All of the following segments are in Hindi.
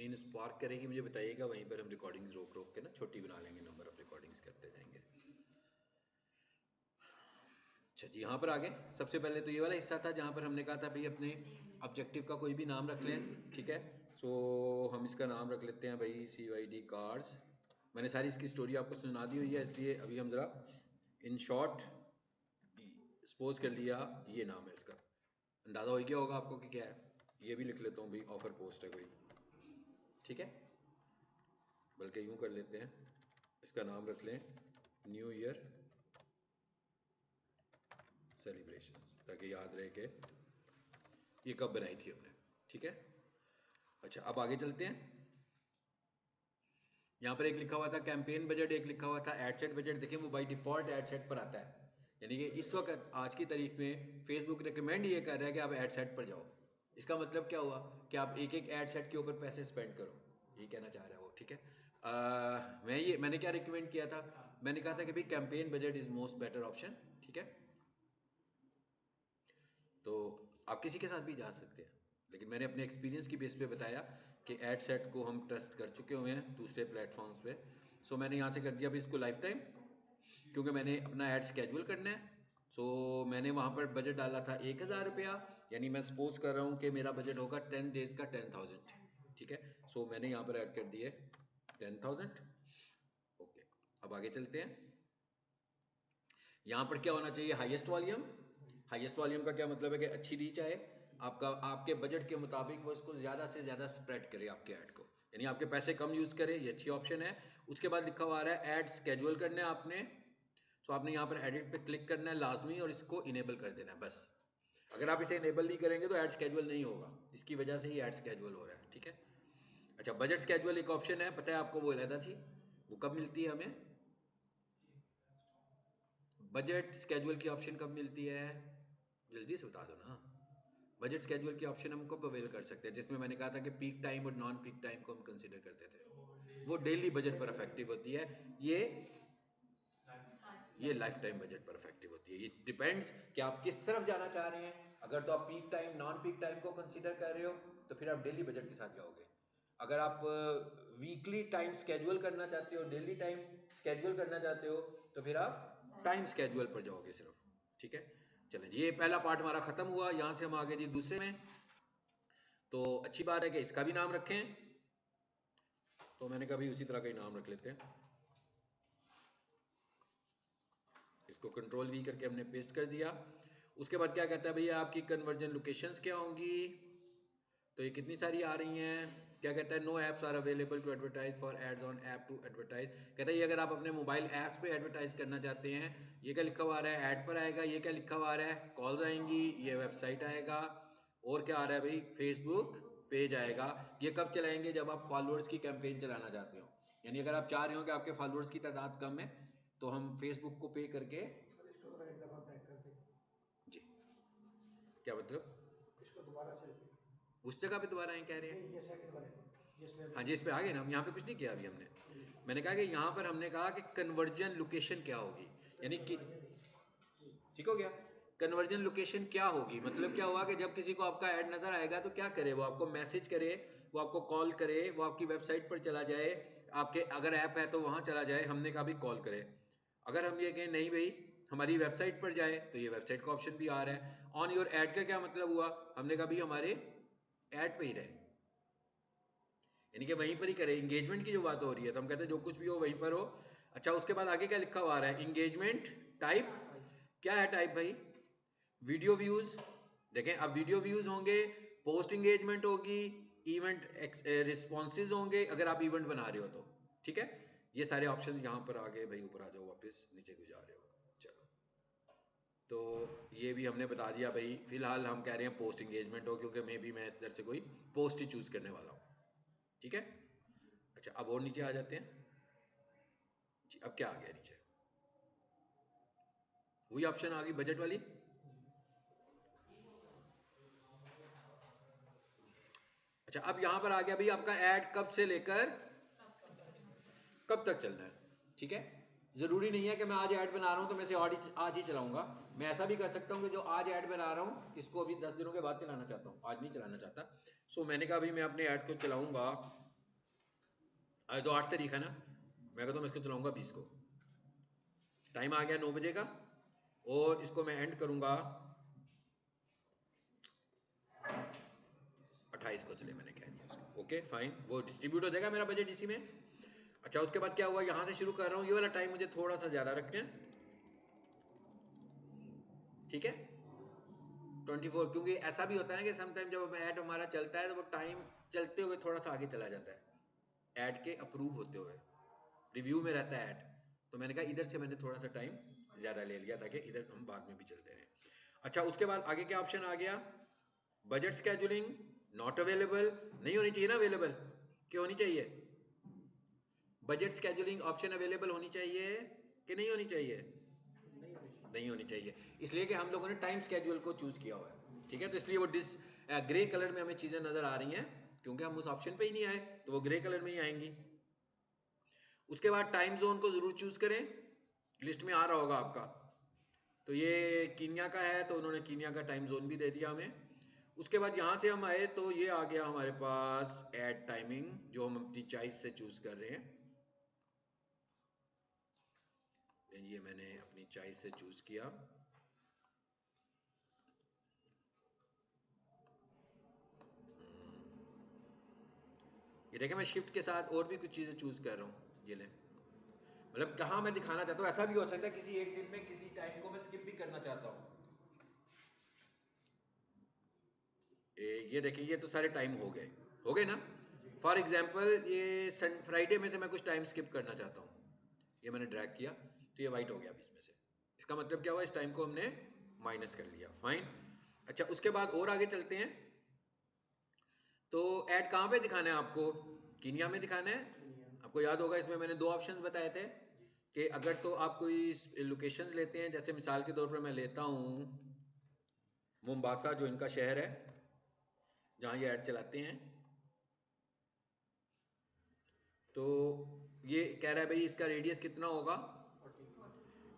स्क्रीन स्पार्क करेगी मुझे बताइएगा, वहीं पर हम रिकॉर्डिंग्स रोक रोक के ना छोटी बना लेंगे, नंबर ऑफ रिकॉर्डिंग्स करते जाएंगे। अच्छा जी, यहाँ पर आगे सबसे पहले तो ये वाला हिस्सा था जहाँ पर हमने कहा था भाई अपने ऑब्जेक्टिव का कोई भी नाम रख लें, ठीक है। सो हम इसका नाम रख लेते हैं भाई CYD कार्स। मैंने सारी इसकी स्टोरी आपको सुना दी हुई है, इसलिए अभी हम ज़रा इन शॉर्ट सपोज कर लिया ये नाम है इसका, अंदाज़ा हो गया होगा आपको कि क्या है। ये भी लिख लेता हूँ भाई ऑफर पोस्ट है कोई, ठीक है। बल्कि यूँ कर लेते हैं, इसका नाम रख लें न्यू ईयर सेलिब्रेशंस, ताकि याद रहे कि ये कब बनाई थी हमने, ठीक है। अच्छा अब आगे चलते हैं। यहाँ पर एक लिखा हुआ था कैंपेन बजट, एक लिखा हुआ था एड सेट बजट। देखिए वो बाय डिफॉल्ट एड सेट पर आता है, यानी कि इस वक्त आज की तारीख में फेसबुक रिकमेंड ये कर रहा है कि आप एड सेट पर जाओ। इसका मतलब क्या हुआ कि आप एक एक एड सेट के ऊपर पैसे स्पेंड करो, ये कहना चाह रहा है वो, ठीक है। मैंने क्या रिकमेंड किया था, मैंने कहा था कि भाई campaign budget is most better option, ठीक है। तो आप किसी के साथ भी जा सकते हैं, लेकिन मैंने अपने एक्सपीरियंस की बेस पे बताया कि एड सेट को हम ट्रस्ट कर चुके हुए हैं दूसरे प्लेटफॉर्म्स पे। सो मैंने यहाँ से कर दिया भी इसको लाइफ टाइम, क्योंकि मैंने अपना ऐड स्केड्यूल करना है। सो मैंने वहाँ पर बजट डाला था 1000 रुपया, यानी मैं सपोज कर रहा हूँ कि मेरा बजट होगा 10 डेज का 10,000, ठीक है। सो मैंने यहाँ पर ऐड कर दिए 10,000। ओके अब आगे चलते हैं। यहाँ पर क्या होना चाहिए, हाईएस्ट वॉल्यूम। हाईएस्ट वॉल्यूम का क्या मतलब है कि अच्छी रीच आए, आपका आपके बजट के मुताबिक वो इसको ज़्यादा से ज़्यादा स्प्रेड करे आपके ऐड को, यानी आपके पैसे कम यूज़ करे, ये अच्छी ऑप्शन है। उसके बाद लिखा हुआ आ रहा है ऐड स्केड्यूल करना है आपने। सो आपने यहाँ पर एडिट पे क्लिक करना है लाजमी और इसको इनेबल कर देना है बस। अगर आप इसे इनेबल नहीं करेंगे तो ऐड स्केड्यूल नहीं होगा, इसकी वजह से ही ऐड स्केड्यूल हो रहा है, ठीक है। अच्छा बजट स्केड्यूल एक ऑप्शन है, पता है आपको वो अलहदा थी, वो कब मिलती है हमें, बजट स्केड्यूल की ऑप्शन कब मिलती है, जल्दी से बता दो ना। बजट स्केड्यूल की ऑप्शन हम कब अवेल कर सकते हैं, जिसमें मैंने कहा था कि पीक टाइम और नॉन पीक टाइम को हम कंसीडर करते थे, वो डेली बजट पर इफेक्टिव होती है। ये लाइफ टाइम बजट पर इफेक्टिव होती है। ये डिपेंड्स कि आप किस तरफ जाना चाह रहे हैं। अगर तो आप peak time non peak time को कंसीडर कर रहे हो तो फिर आप डेली बजट के साथ जाओगे। अगर आप वीकली टाइम स्केड्यूल करना चाहते हो, डेली टाइम स्केड्यूल करना चाहते हो, तो फिर आप टाइम स्केड्यूल पर जाओगे सिर्फ, ठीक है। चलें जी, ये पहला पार्ट हमारा खत्म हुआ। यहाँ से हम आगे जी दूसरे में। तो अच्छी बात है कि इसका भी नाम रखें, तो मैंने कहा भी उसी तरह का ही नाम रख लेते हैं। इसको कंट्रोल V करके हमने पेस्ट कर दिया। उसके बाद क्या कहता है भैया आपकी कन्वर्जन लोकेशंस क्या होंगी, तो ये कितनी सारी आ रही हैं। क्या कहता है, no apps are available to advertise for ads on app to advertise. कहता है ये अगर आप अपने मोबाइल ऐप्स पे एडवर्टाइज करना चाहते हैं, ये क्या लिखा हुआ आ रहा है, ऐड पर आएगा। ये क्या लिखा हुआ आ रहा है, कॉल्स आएंगी। ये वेबसाइट आएगा। और क्या आ रहा है भाई, फेसबुक पेज आएगा। ये कब चलाएंगे, जब आप फॉलोअर्स की कैंपेन चलाना चाहते हो, यानी अगर आप चाह रहे हो कि आपके फॉलोअर्स की तादाद कम है तो हम फेसबुक को पे करके जी, क्या मतलब इसको दोबारा से उस जगह पे दोबारा आए कह रहे हैं। ये सेकंड वाले हाँ जी, इस पे आ गए ना हम। यहाँ पे कुछ नहीं किया अभी हमने। मैंने कहा कि यहाँ पर हमने कहा कि कन्वर्जन लोकेशन क्या होगी, यानी कि ठीक हो गया। कन्वर्जन लोकेशन क्या होगी, मतलब क्या हुआ कि जब किसी को आपका ऐड नजर आएगा तो क्या करे, वो आपको मैसेज करे, वो आपको कॉल करे, वो आपकी वेबसाइट पर चला जाए, आपके अगर ऐप है तो वहां चला जाए। हमने कहा भी कॉल करे। अगर हम ये कहें नहीं भाई हमारी वेबसाइट पर जाए, तो ये वेबसाइट का ऑप्शन भी आ रहा है। ऑन योर ऐड का क्या मतलब हुआ, हमने कहा भी हमारे ऐड पे ही रहे, यानी कि वहीं पर ही करें। इंगेजमेंट की जो बात हो रही है तो हम कहते हैं जो कुछ भी हो वहीं पर हो। अच्छा उसके बाद आगे क्या लिखा हुआ आ रहा है, इंगेजमेंट टाइप। क्या है टाइप भाई, वीडियो व्यूज। देखें अब वीडियो व्यूज होंगे, पोस्ट इंगेजमेंट होगी, इवेंट रिस्पॉन्सेज होंगे अगर आप इवेंट बना रहे हो तो, ठीक है। ये सारे ऑप्शन यहाँ पर आ गए भाई। ऊपर आ जाओ वापस, नीचे क्यों जा रहे हो, चलो। तो ये भी हमने बता दिया भाई। फिलहाल हम कह रहे हैं पोस्ट इंगेजमेंट हो, क्योंकि मैं इधर से कोई पोस्ट ही चूज करने वाला हूँ, ठीक है। अच्छा अब और नीचे आ जाते हैं जी। अब क्या आ गया नीचे, वही ऑप्शन आ गई बजट वाली। अच्छा अब यहां पर आ गया भाई आपका ऐड कब से लेकर कब तक चलना है, ठीक है। जरूरी नहीं है कि मैं आज ऐड बना रहा हूं तो मैं इसे आज ही चलाऊंगा। मैं ऐसा भी कर सकता हूं कि जो आज ऐड बना रहा हूं इसको अभी 10 दिनों के बाद चलाना चाहता हूं, आज नहीं चलाना चाहता। सो मैंने कहा भाई मैं अपने ऐड को चलाऊंगा आज तो 8 तारीख है ना, मैं कहता हूँ मैं इसको चलाऊंगा 20 को। टाइम आ गया 9 बजे का और इसको मैं एंड करूंगा 28 को, चले मैंने कह दिया उसको। ओके फाइन, वो डिस्ट्रीब्यूट हो जाएगा मेरा बजट इसी में। अच्छा उसके बाद क्या हुआ, यहां से शुरू कर रहा हूँ, ये वाला टाइम मुझे थोड़ा सा ज्यादा रखते हैं, ठीक है 24, क्योंकि ऐसा भी होता है ना कि समटाइम जब ऐड हमारा चलता है तो वो टाइम चलते हुए थोड़ा सा आगे चला जाता है, ऐड के अप्रूव होते हुए रिव्यू में रहता है ऐड, तो मैंने कहा इधर से मैंने थोड़ा सा टाइम ज्यादा ले लिया ताकि इधर हम बाद में भी चलते रहे। अच्छा उसके बाद आगे क्या ऑप्शन आ गया, बजट स्केड्यूलिंग नॉट अवेलेबल, नहीं होनी चाहिए ना अवेलेबल, क्यों होनी चाहिए, बजट स्केड्यूलिंग ऑप्शन अवेलेबल होनी चाहिए कि नहीं होनी चाहिए, नहीं होनी चाहिए, इसलिए कि हम लोगों ने टाइम स्केड्यूल को चूज किया हुआ है, ठीक है, तो इसलिए वो ग्रे कलर में हमें चीजें नजर आ रही हैं, क्योंकि हम उस ऑप्शन पे ही नहीं आए तो वो ग्रे कलर में ही आएंगी। उसके बाद टाइम जोन को जरूर चूज करें, लिस्ट में आ रहा होगा आपका, तो ये कीनिया का है तो उन्होंने कीनिया का टाइम जोन भी दे दिया हमें। उसके बाद यहाँ से हम आए तो ये आ गया हमारे पास ऐड टाइमिंग, जो हम अपनी चॉइस से चूज कर रहे हैं, ये मैंने अपनी चॉइस से चूज किया। ये देखें मैं शिफ्ट के साथ और भी कुछ चीजें चूज कर रहा हूँ, ये ले मतलब कहाँ मैं दिखाना चाहता हूँ, ऐसा भी हो सकता है किसी एक दिन में किसी टाइम को मैं स्किप भी करना चाहता हूँ। ये देखिए ये तो सारे टाइम हो गए ना, फॉर एग्जाम्पल ये फ्राइडे में से मैं कुछ टाइम स्किप करना चाहता हूँ, ये मैंने ड्रैग किया तो ये वाइट हो गया बीच में से, इसका मतलब क्या हुआ, इस टाइम को हमने माइनस कर लिया, फाइन। अच्छा उसके बाद और आगे चलते हैं, तो ऐड कहाँ पे दिखाना है आपको, कीनिया में दिखाना है, आपको याद होगा इसमें मैंने दो ऑप्शंस बताए थे कि अगर तो आप कोई लोकेशंस लेते हैं, जैसे मिसाल के तौर पर मैं लेता हूँ मोम्बासा जो इनका शहर है जहाँ ये ऐड चलाते हैं, तो ये कह रहा है भाई इसका रेडियस कितना होगा,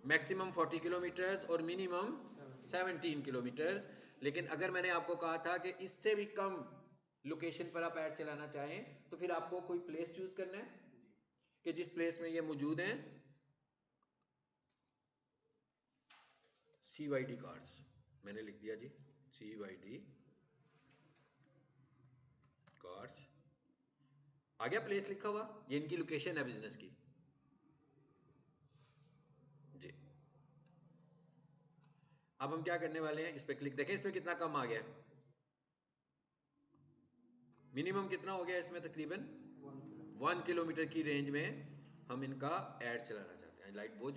मैक्सिमम 40 किलोमीटर्स और मिनिमम 17 किलोमीटर्स, लेकिन अगर मैंने आपको कहा था कि इससे भी कम लोकेशन पर आप ऐड चलाना चाहें तो फिर आपको कोई प्लेस चूज करना है कि जिस प्लेस में ये मौजूद हैं, CYD कार्स मैंने लिख दिया जी, CYD कार्स आ गया, प्लेस लिखा हुआ, ये इनकी लोकेशन है बिजनेस की जी। अब हम क्या करने वाले हैं, इस पे क्लिक, देखें इसमें कितना कम आ गया, मिनिमम कितना हो गया इसमें, तकरीबन 1 किलोमीटर की रेंज में हम इनका ऐड चलाना चाहते हैं, लाइट बहुत